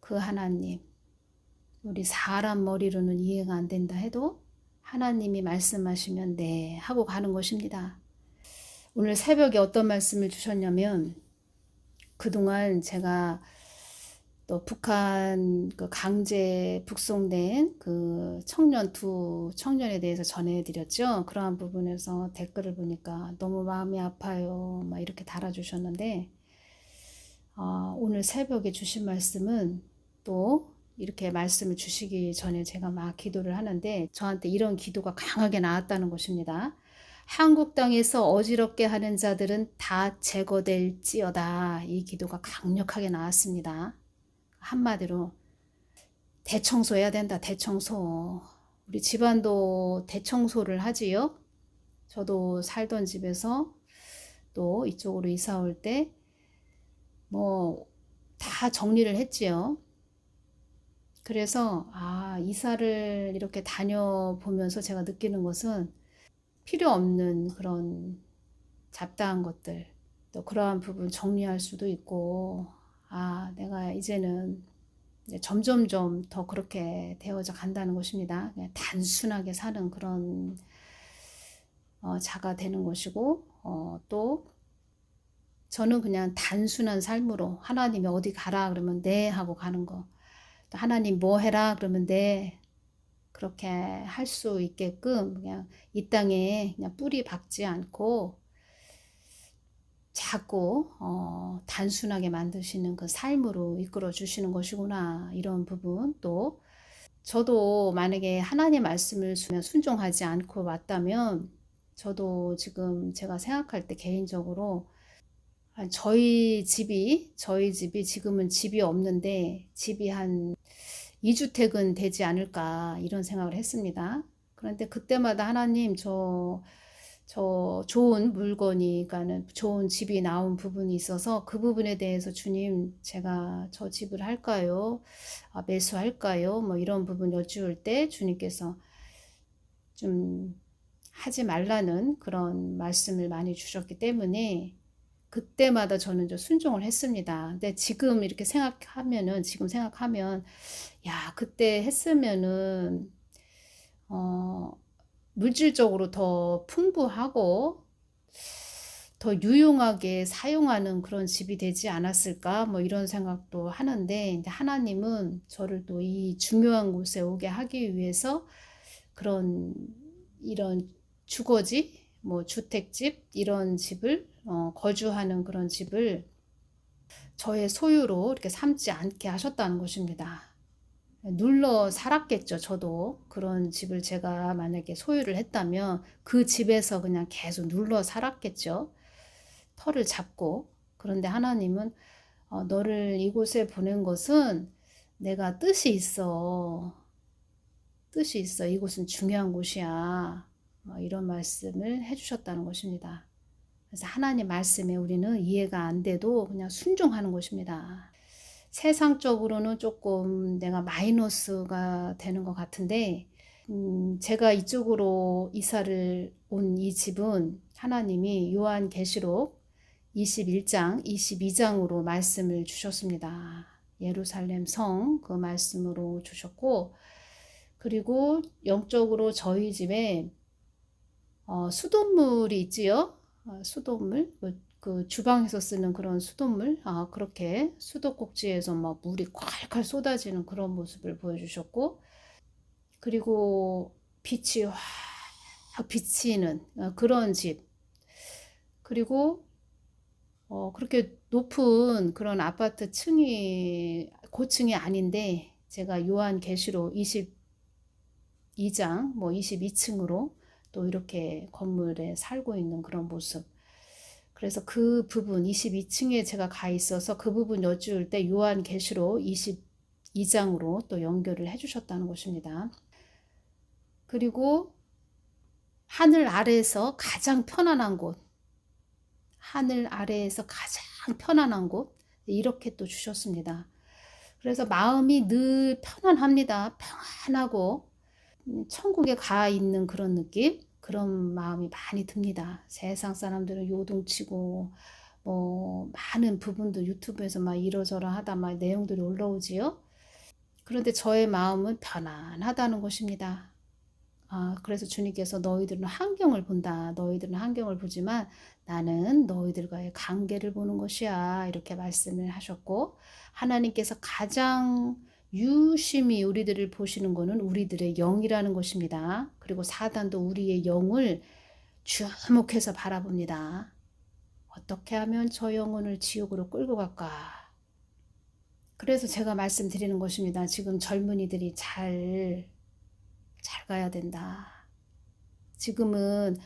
그 하나님, 우리 사람 머리로는 이해가 안 된다 해도 하나님이 말씀하시면 네 하고 가는 것입니다. 오늘 새벽에 어떤 말씀을 주셨냐면, 그동안 제가 또 북한 그 강제 북송된 그 두 청년에 대해서 전해드렸죠. 그러한 부분에서 댓글을 보니까 너무 마음이 아파요, 막 이렇게 달아주셨는데, 오늘 새벽에 주신 말씀은 또 이렇게 말씀을 주시기 전에 제가 막 기도를 하는데 저한테 이런 기도가 강하게 나왔다는 것입니다. 한국 땅에서 어지럽게 하는 자들은 다 제거될지어다. 이 기도가 강력하게 나왔습니다. 한마디로 대청소해야 된다. 대청소. 우리 집안도 대청소를 하지요. 저도 살던 집에서 또 이쪽으로 이사 올 때 뭐 다 정리를 했지요. 그래서 이사를 이렇게 다녀보면서 제가 느끼는 것은 필요 없는 그런 잡다한 것들, 또 그러한 부분 정리할 수도 있고, 내가 이제는 점점점 더 그렇게 되어져 간다는 것입니다. 그냥 단순하게 사는 그런 자가 되는 것이고, 또 저는 그냥 단순한 삶으로 하나님이 어디 가라 그러면 네 하고 가는 거, 또 하나님 뭐 해라 그러면 네, 그렇게 할 수 있게끔 그냥 이 땅에 그냥 뿌리 박지 않고 자꾸 단순하게 만드시는 그 삶으로 이끌어 주시는 것이구나, 이런 부분. 또 저도 만약에 하나님 말씀을 순종하지 않고 왔다면, 저도 지금 제가 생각할 때 개인적으로 저희 집이 지금은 집이 없는데 집이 한 2주택은 되지 않을까, 이런 생각을 했습니다. 그런데 그때마다 하나님, 저 좋은 물건이, 그러니까는 좋은 집이 나온 부분이 있어서 그 부분에 대해서 주님, 제가 저 집을 할까요? 매수할까요? 뭐 이런 부분 여쭈을 때 주님께서 좀 하지 말라는 그런 말씀을 많이 주셨기 때문에 그때마다 저는 좀 순종을 했습니다. 근데 지금 이렇게 생각하면, 야, 그때 했으면은, 물질적으로 더 풍부하고, 더 유용하게 사용하는 그런 집이 되지 않았을까? 뭐 이런 생각도 하는데, 이제 하나님은 저를 또 이 중요한 곳에 오게 하기 위해서 이런 주거지, 뭐 주택집, 이런 집을, 거주하는 그런 집을 저의 소유로 이렇게 삼지 않게 하셨다는 것입니다. 눌러 살았겠죠. 저도 그런 집을 제가 만약에 소유를 했다면 그 집에서 그냥 계속 눌러 살았겠죠. 터를 잡고. 그런데 하나님은 너를 이곳에 보낸 것은 내가 뜻이 있어. 뜻이 있어. 이곳은 중요한 곳이야. 이런 말씀을 해주셨다는 것입니다. 그래서 하나님 말씀에 우리는 이해가 안 돼도 그냥 순종하는 것입니다. 세상적으로는 조금 내가 마이너스가 되는 것 같은데, 제가 이쪽으로 이사를 온 이 집은 하나님이 요한계시록 21장, 22장으로 말씀을 주셨습니다. 예루살렘 성 그 말씀으로 주셨고, 그리고 영적으로 저희 집에 수돗물이 있지요. 수돗물, 그 주방에서 쓰는 그런 수돗물, 그렇게 수도꼭지에서 막 물이 콸콸 쏟아지는 그런 모습을 보여주셨고, 그리고 빛이 확 비치는 그런 집, 그리고 그렇게 높은 그런 아파트 층이 고층이 아닌데, 제가 요한계시록 22장 뭐 22층으로 또 이렇게 건물에 살고 있는 그런 모습. 그래서 그 부분 22층에 제가 가 있어서 그 부분 여쭈을 때 요한계시록 22장으로 또 연결을 해주셨다는 것입니다. 그리고 하늘 아래에서 가장 편안한 곳, 하늘 아래에서 가장 편안한 곳, 이렇게 또 주셨습니다. 그래서 마음이 늘 편안합니다. 평안하고 천국에 가 있는 그런 느낌, 그런 마음이 많이 듭니다. 세상 사람들은 요동치고 뭐 많은 부분도 유튜브에서 막 이러저러 하다 막 내용들이 올라오지요. 그런데 저의 마음은 편안하다는 것입니다. 그래서 주님께서 너희들은 환경을 본다. 너희들은 환경을 보지만 나는 너희들과의 관계를 보는 것이야. 이렇게 말씀을 하셨고, 하나님께서 가장 유심히 우리들을 보시는 것은 우리들의 영이라는 것입니다. 그리고 사단도 우리의 영을 주목해서 바라봅니다. 어떻게 하면 저 영혼을 지옥으로 끌고 갈까? 그래서 제가 말씀드리는 것입니다. 지금 젊은이들이 잘 가야 된다. 지금은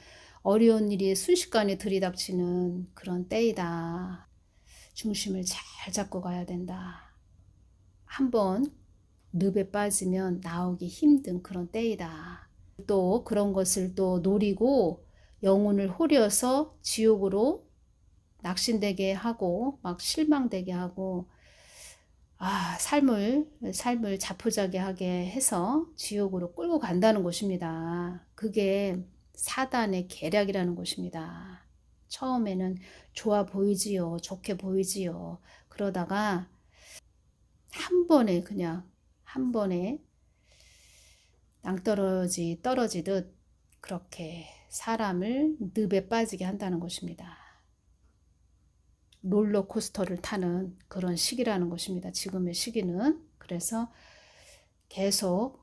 어려운 일이 순식간에 들이닥치는 그런 때이다. 중심을 잘 잡고 가야 된다. 한번 늪에 빠지면 나오기 힘든 그런 때이다. 또 그런 것을 또 노리고 영혼을 호려서 지옥으로 낙심되게 하고 막 실망되게 하고 삶을 자포자기하게 해서 지옥으로 끌고 간다는 것입니다. 그게 사단의 계략이라는 것입니다. 처음에는 좋아 보이지요. 좋게 보이지요. 그러다가 한 번에 낭떠러지 떨어지듯 그렇게 사람을 늪에 빠지게 한다는 것입니다. 롤러코스터를 타는 그런 시기라는 것입니다. 지금의 시기는. 그래서 계속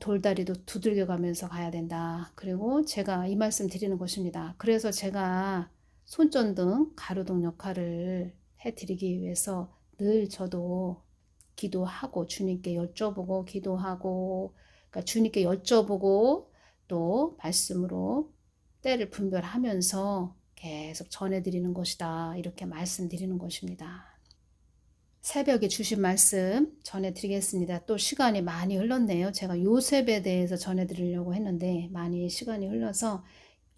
돌다리도 두들겨 가면서 가야 된다. 그리고 제가 이 말씀 드리는 것입니다. 그래서 제가 손전등 가로등 역할을 해드리기 위해서 늘 저도 기도하고 주님께 여쭤보고 기도하고, 그러니까 주님께 여쭤보고 또 말씀으로 때를 분별하면서 계속 전해드리는 것이다. 이렇게 말씀드리는 것입니다. 새벽에 주신 말씀 전해드리겠습니다. 또 시간이 많이 흘렀네요. 제가 요셉에 대해서 전해드리려고 했는데 많이 시간이 흘러서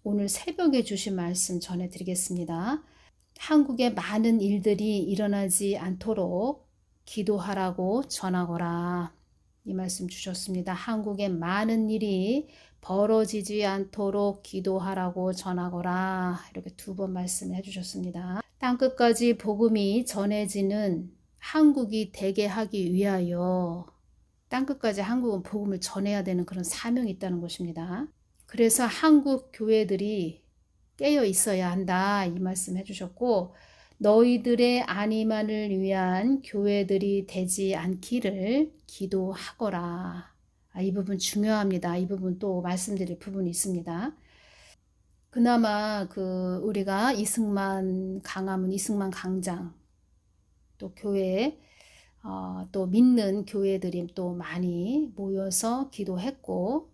오늘 새벽에 주신 말씀 전해드리겠습니다. 한국에 많은 일들이 일어나지 않도록 기도하라고 전하거라. 이 말씀 주셨습니다. 한국에 많은 일이 벌어지지 않도록 기도하라고 전하거라. 이렇게 2번 말씀을 해주셨습니다. 땅끝까지 복음이 전해지는 한국이 되게 하기 위하여 땅끝까지 한국은 복음을 전해야 되는 그런 사명이 있다는 것입니다. 그래서 한국 교회들이 깨어 있어야 한다. 이 말씀 해주셨고, 너희들의 안위만을 위한 교회들이 되지 않기를 기도하거라. 이 부분 중요합니다. 이 부분 또 말씀드릴 부분이 있습니다. 그나마 우리가 강화문 이승만 강장 또 교회에 또 믿는 교회들이 또 많이 모여서 기도했고,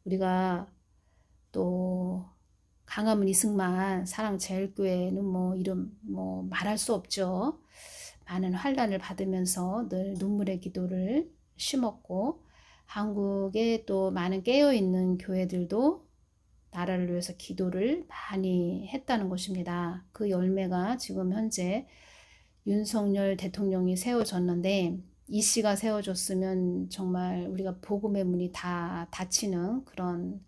우리가 또 강화문 이승만 사랑제일교회는 이름 말할 수 없죠. 많은 환난을 받으면서 늘 눈물의 기도를 심었고, 한국에 또 많은 깨어있는 교회들도 나라를 위해서 기도를 많이 했다는 것입니다. 그 열매가 지금 현재 윤석열 대통령이 세워졌는데, 이 씨가 세워졌으면 정말 우리가 복음의 문이 다 닫히는 그런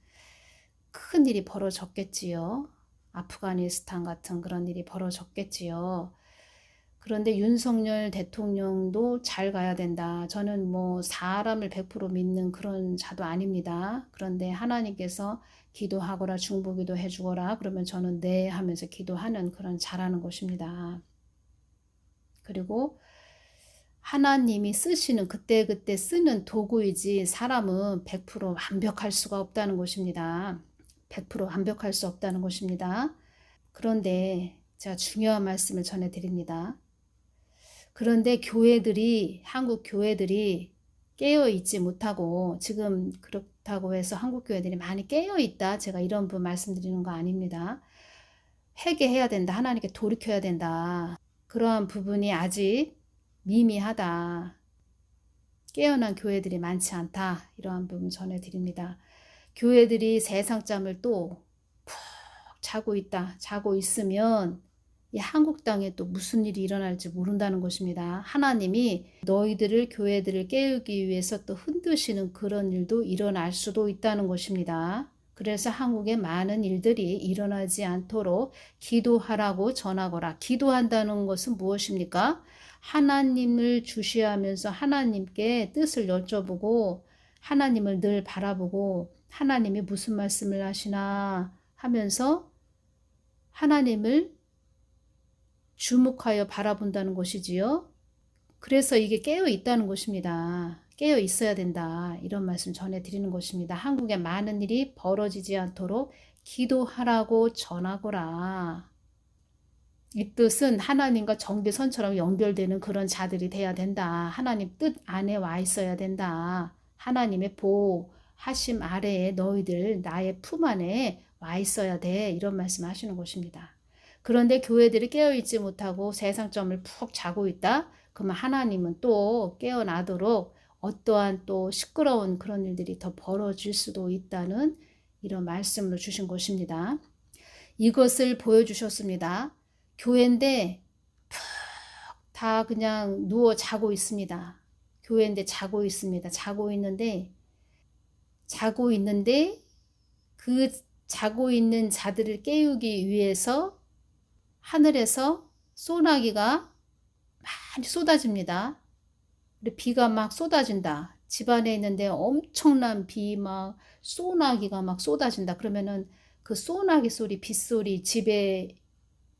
큰 일이 벌어졌겠지요. 아프가니스탄 같은 그런 일이 벌어졌겠지요. 그런데 윤석열 대통령도 잘 가야 된다. 저는 사람을 100% 믿는 그런 자도 아닙니다. 그런데 하나님께서 기도하거라 중보기도 해주거라 그러면 저는 네 하면서 기도하는 그런 자라는 것입니다. 그리고 하나님이 쓰시는 그때그때 쓰는 도구이지 사람은 100% 완벽할 수가 없다는 것입니다. 100% 완벽할 수 없다는 것입니다. 그런데 제가 중요한 말씀을 전해드립니다. 그런데 한국 교회들이 깨어있지 못하고, 지금 그렇다고 해서 한국 교회들이 많이 깨어있다, 제가 이런 분 말씀드리는 거 아닙니다. 회개해야 된다, 하나님께 돌이켜야 된다, 그러한 부분이 아직 미미하다, 깨어난 교회들이 많지 않다, 이러한 부분 전해드립니다. 교회들이 세상잠을 또 푹 자고 있으면 이 한국 땅에 또 무슨 일이 일어날지 모른다는 것입니다. 하나님이 너희들을 교회들을 깨우기 위해서 또 흔드시는 그런 일도 일어날 수도 있다는 것입니다. 그래서 한국에 많은 일들이 일어나지 않도록 기도하라고 전하거라. 기도한다는 것은 무엇입니까? 하나님을 주시하면서 하나님께 뜻을 여쭤보고 하나님을 늘 바라보고 하나님이 무슨 말씀을 하시나 하면서 하나님을 주목하여 바라본다는 것이지요. 그래서 이게 깨어 있다는 것입니다. 깨어 있어야 된다. 이런 말씀 전해드리는 것입니다. 한국에 많은 일이 벌어지지 않도록 기도하라고 전하거라. 이 뜻은 하나님과 정비선처럼 연결되는 그런 자들이 돼야 된다. 하나님 뜻 안에 와 있어야 된다. 하나님의 보호하심 아래에 너희들 나의 품 안에 와 있어야 돼. 이런 말씀 하시는 것입니다. 그런데 교회들이 깨어있지 못하고 세상점을 푹 자고 있다. 그러면 하나님은 또 깨어나도록 어떠한 또 시끄러운 그런 일들이 더 벌어질 수도 있다는 이런 말씀을 주신 것입니다. 이것을 보여주셨습니다. 교회인데 푹 다 그냥 누워 자고 있습니다. 교회인데 자고 있습니다. 자고 있는데 그 자고 있는 자들을 깨우기 위해서 하늘에서 소나기가 많이 쏟아집니다. 비가 막 쏟아진다. 집안에 있는데 엄청난 비 막 소나기가 막 쏟아진다. 그러면은 그 소나기 소리, 빗소리 집에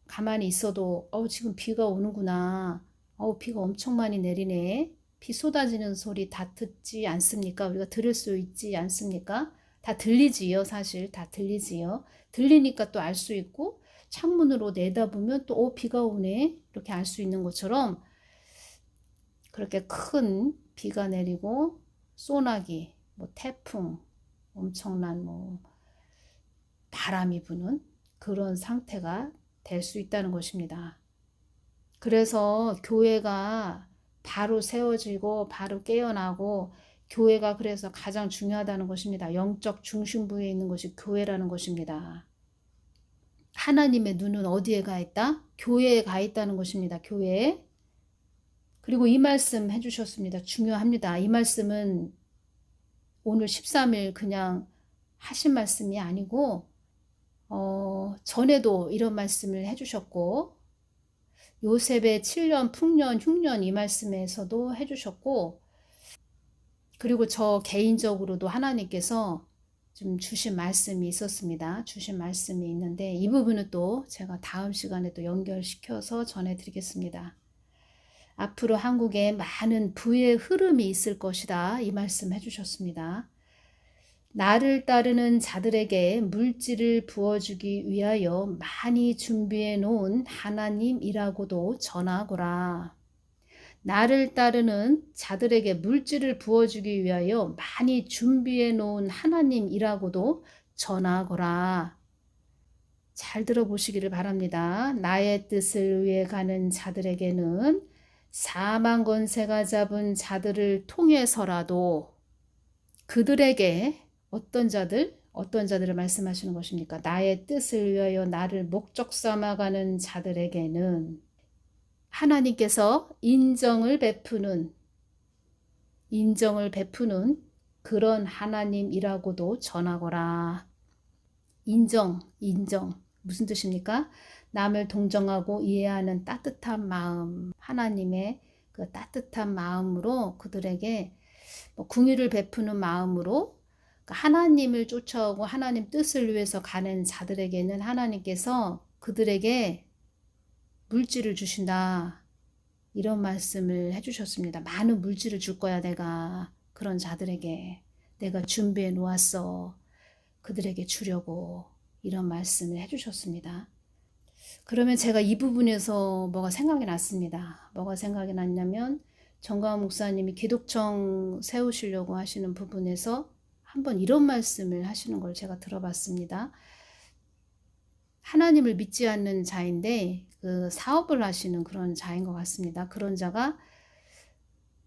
가만히 있어도 지금 비가 오는구나. 비가 엄청 많이 내리네. 비 쏟아지는 소리 다 듣지 않습니까? 우리가 들을 수 있지 않습니까? 다 들리지요. 사실 다 들리지요. 들리니까 또 알 수 있고 창문으로 내다보면 또 비가 오네. 이렇게 알 수 있는 것처럼 그렇게 큰 비가 내리고 소나기, 태풍, 엄청난 바람이 부는 그런 상태가 될 수 있다는 것입니다. 그래서 교회가 바로 세워지고 바로 깨어나고 교회가 그래서 가장 중요하다는 것입니다. 영적 중심부에 있는 것이 교회라는 것입니다. 하나님의 눈은 어디에 가 있다? 교회에 가 있다는 것입니다. 교회에. 그리고 이 말씀 해주셨습니다. 중요합니다. 이 말씀은 오늘 13일 그냥 하신 말씀이 아니고 전에도 이런 말씀을 해주셨고 요셉의 7년, 풍년, 흉년 이 말씀에서도 해주셨고 그리고 저 개인적으로도 하나님께서 좀 주신 말씀이 있었습니다. 주신 말씀이 있는데 이 부분은 또 제가 다음 시간에 또 연결시켜서 전해드리겠습니다. 앞으로 한국에 많은 부의 흐름이 있을 것이다. 이 말씀 해주셨습니다. 나를 따르는 자들에게 물질을 부어주기 위하여 많이 준비해 놓은 하나님이라고도 전하거라. 나를 따르는 자들에게 물질을 부어주기 위하여 많이 준비해 놓은 하나님이라고도 전하거라. 잘 들어보시기를 바랍니다. 나의 뜻을 위해 가는 자들에게는 사망 권세가 잡은 자들을 통해서라도 그들에게 어떤 자들을 말씀하시는 것입니까? 나의 뜻을 위하여 나를 목적 삼아가는 자들에게는 하나님께서 인정을 베푸는 그런 하나님이라고도 전하거라. 인정. 무슨 뜻입니까? 남을 동정하고 이해하는 따뜻한 마음, 하나님의 그 따뜻한 마음으로 그들에게 긍휼을 베푸는 마음으로 하나님을 쫓아오고 하나님 뜻을 위해서 가는 자들에게는 하나님께서 그들에게 물질을 주신다. 이런 말씀을 해주셨습니다. 많은 물질을 줄 거야 내가. 그런 자들에게 내가 준비해 놓았어. 그들에게 주려고 이런 말씀을 해주셨습니다. 그러면 제가 이 부분에서 뭐가 생각이 났습니다. 뭐가 생각이 났냐면 정가원 목사님이 기독청 세우시려고 하시는 부분에서 한번 이런 말씀을 하시는 걸 제가 들어봤습니다. 하나님을 믿지 않는 자인데 그 사업을 하시는 그런 자인 것 같습니다. 그런 자가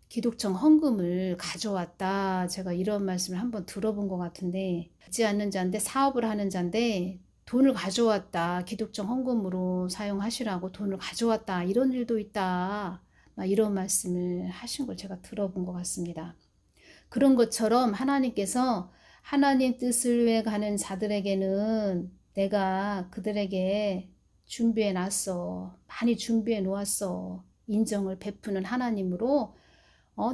기독청 헌금을 가져왔다. 제가 이런 말씀을 한번 들어본 것 같은데 믿지 않는 자인데 사업을 하는 자인데 돈을 가져왔다. 기독청 헌금으로 사용하시라고 돈을 가져왔다. 이런 일도 있다. 막 이런 말씀을 하신 걸 제가 들어본 것 같습니다. 그런 것처럼 하나님께서 하나님 뜻을 위해 가는 자들에게는 내가 그들에게 준비해 놨어. 많이 준비해 놓았어. 인정을 베푸는 하나님으로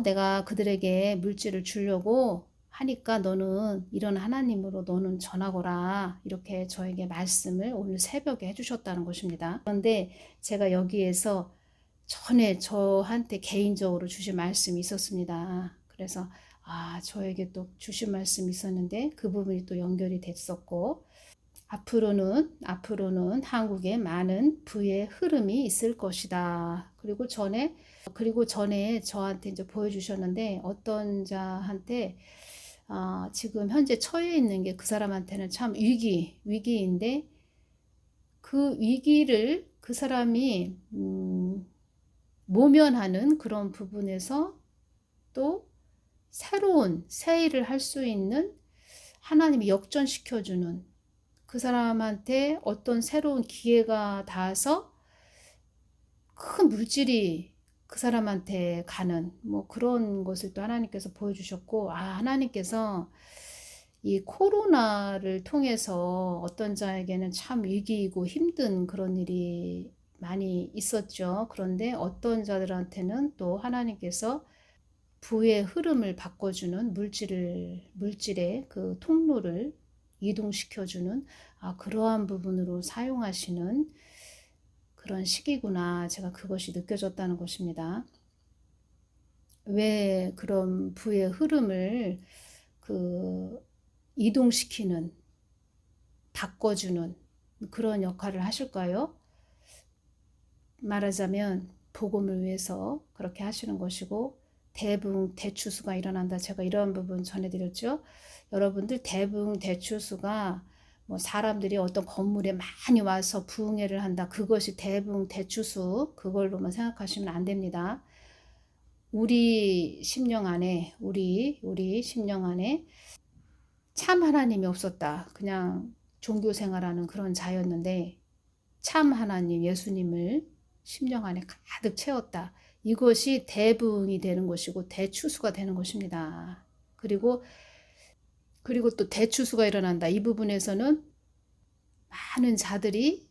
내가 그들에게 물질을 주려고 하니까 너는 이런 하나님으로 너는 전하거라. 이렇게 저에게 말씀을 오늘 새벽에 해주셨다는 것입니다. 그런데 제가 여기에서 전에 저한테 개인적으로 주신 말씀이 있었습니다. 그래서 저에게 또 주신 말씀이 있었는데 그 부분이 또 연결이 됐었고, 앞으로는 한국에 많은 부의 흐름이 있을 것이다. 그리고 전에 저한테 이제 보여주셨는데 어떤 자한테 지금 현재 처해 있는 게 그 사람한테는 참 위기인데 그 위기를 그 사람이 모면하는 그런 부분에서 또 새로운 새 일을 할 수 있는 하나님이 역전시켜주는 그 사람한테 어떤 새로운 기회가 닿아서 큰 물질이 그 사람한테 가는 뭐 그런 것을 또 하나님께서 보여주셨고, 하나님께서 이 코로나를 통해서 어떤 자에게는 참 위기이고 힘든 그런 일이 많이 있었죠. 그런데 어떤 자들한테는 또 하나님께서 부의 흐름을 바꿔주는 물질의 그 통로를 이동시켜주는 그러한 부분으로 사용하시는 그런 시기구나. 제가 그것이 느껴졌다는 것입니다. 왜 그런 부의 흐름을 이동시키는, 바꿔주는 그런 역할을 하실까요? 말하자면 복음을 위해서 그렇게 하시는 것이고, 대추수가 일어난다. 제가 이런 부분 전해드렸죠. 여러분들 대추수가 뭐 사람들이 어떤 건물에 많이 와서 부흥회를 한다. 그것이 대추수 그걸로만 생각하시면 안 됩니다. 우리 심령 안에 참 하나님이 없었다. 그냥 종교 생활하는 그런 자였는데 참 하나님 예수님을 심령 안에 가득 채웠다. 이것이 대부흥이 되는 것이고 대추수가 되는 것입니다. 그리고 또 대추수가 일어난다. 이 부분에서는 많은 자들이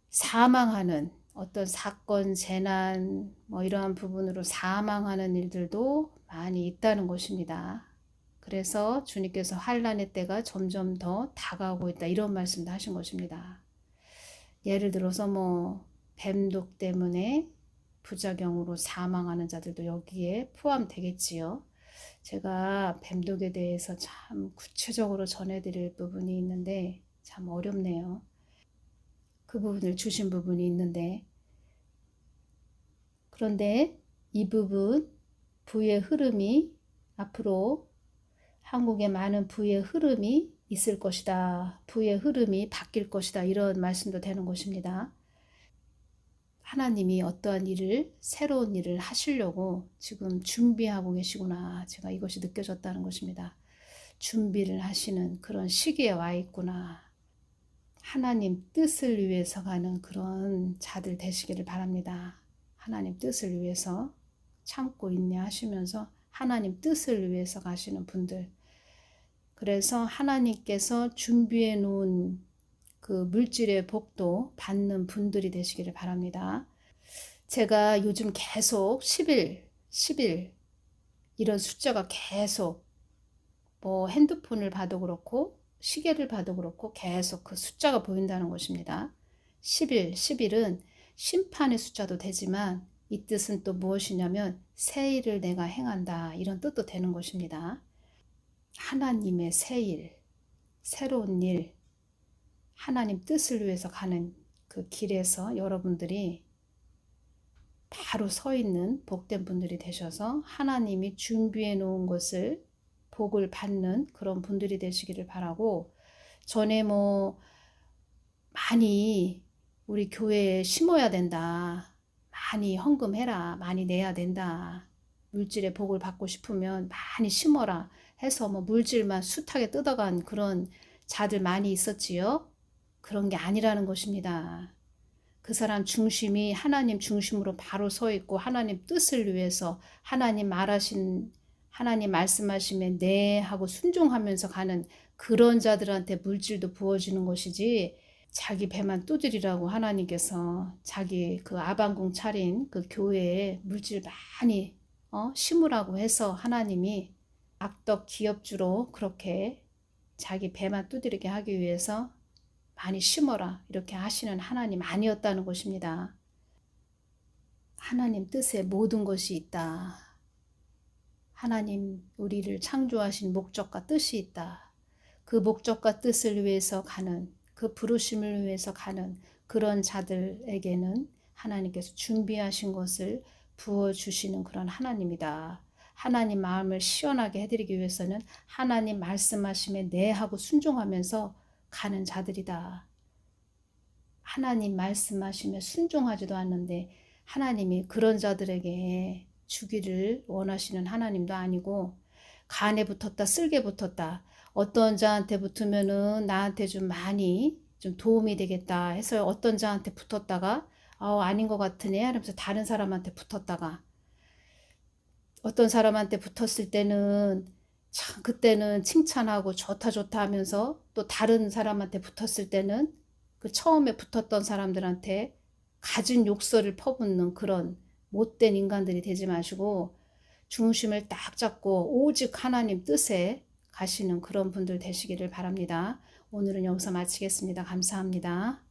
사망하는 어떤 사건, 재난 뭐 이러한 부분으로 사망하는 일들도 많이 있다는 것입니다. 그래서 주님께서 환난의 때가 점점 더 다가오고 있다. 이런 말씀도 하신 것입니다. 예를 들어서 뭐 뱀독 때문에 부작용으로 사망하는 자들도 여기에 포함되겠지요. 제가 뱀독에 대해서 참 구체적으로 전해드릴 부분이 있는데 참 어렵네요. 그 부분을 주신 부분이 있는데, 그런데 이 부분 부의 흐름이 앞으로 한국에 많은 부의 흐름이 있을 것이다. 부의 흐름이 바뀔 것이다. 이런 말씀도 되는 것입니다. 하나님이 어떠한 새로운 일을 하시려고 지금 준비하고 계시구나. 제가 이것이 느껴졌다는 것입니다. 준비를 하시는 그런 시기에 와 있구나. 하나님 뜻을 위해서 가는 그런 자들 되시기를 바랍니다. 하나님 뜻을 위해서 참고 인내하시면서 하나님 뜻을 위해서 가시는 분들. 그래서 하나님께서 준비해 놓은 그 물질의 복도 받는 분들이 되시기를 바랍니다. 제가 요즘 계속 10일 이런 숫자가 계속 뭐 핸드폰을 봐도 그렇고 시계를 봐도 그렇고 계속 그 숫자가 보인다는 것입니다. 10일은 심판의 숫자도 되지만 이 뜻은 또 무엇이냐면 새 일을 내가 행한다. 이런 뜻도 되는 것입니다. 하나님의 새 일, 새로운 일, 하나님 뜻을 위해서 가는 그 길에서 여러분들이 바로 서 있는 복된 분들이 되셔서 하나님이 준비해 놓은 것을 복을 받는 그런 분들이 되시기를 바라고, 전에 뭐 많이 우리 교회에 심어야 된다. 많이 헌금해라. 많이 내야 된다. 물질의 복을 받고 싶으면 많이 심어라 해서 뭐 물질만 숱하게 뜯어간 그런 자들 많이 있었지요. 그런 게 아니라는 것입니다. 그 사람 중심이 하나님 중심으로 바로 서 있고 하나님 뜻을 위해서 하나님 말씀하시면 네 하고 순종하면서 가는 그런 자들한테 물질도 부어지는 것이지, 자기 배만 두드리라고 하나님께서 자기 그 아방궁 차린 그 교회에 물질 많이 심으라고 해서 하나님이 악덕 기업주로 그렇게 자기 배만 두드리게 하기 위해서 많이 심어라 이렇게 하시는 하나님 아니었다는 것입니다. 하나님 뜻에 모든 것이 있다. 하나님 우리를 창조하신 목적과 뜻이 있다. 그 목적과 뜻을 위해서 가는, 그 부르심을 위해서 가는 그런 자들에게는 하나님께서 준비하신 것을 부어주시는 그런 하나님이다. 하나님 마음을 시원하게 해드리기 위해서는 하나님 말씀하심에 네 하고 순종하면서 가는 자들이다. 하나님 말씀하심에 순종하지도 않는데 하나님이 그런 자들에게 주기를 원하시는 하나님도 아니고, 간에 붙었다 쓸개 붙었다 어떤 자한테 붙으면은 나한테 좀 많이 좀 도움이 되겠다 해서 어떤 자한테 붙었다가 아닌 것 같으네 하면서 다른 사람한테 붙었다가, 어떤 사람한테 붙었을 때는 참 그때는 칭찬하고 좋다 좋다 하면서 또 다른 사람한테 붙었을 때는 그 처음에 붙었던 사람들한테 가진 욕설을 퍼붓는 그런 못된 인간들이 되지 마시고 중심을 딱 잡고 오직 하나님 뜻에 가시는 그런 분들 되시기를 바랍니다. 오늘은 여기서 마치겠습니다. 감사합니다.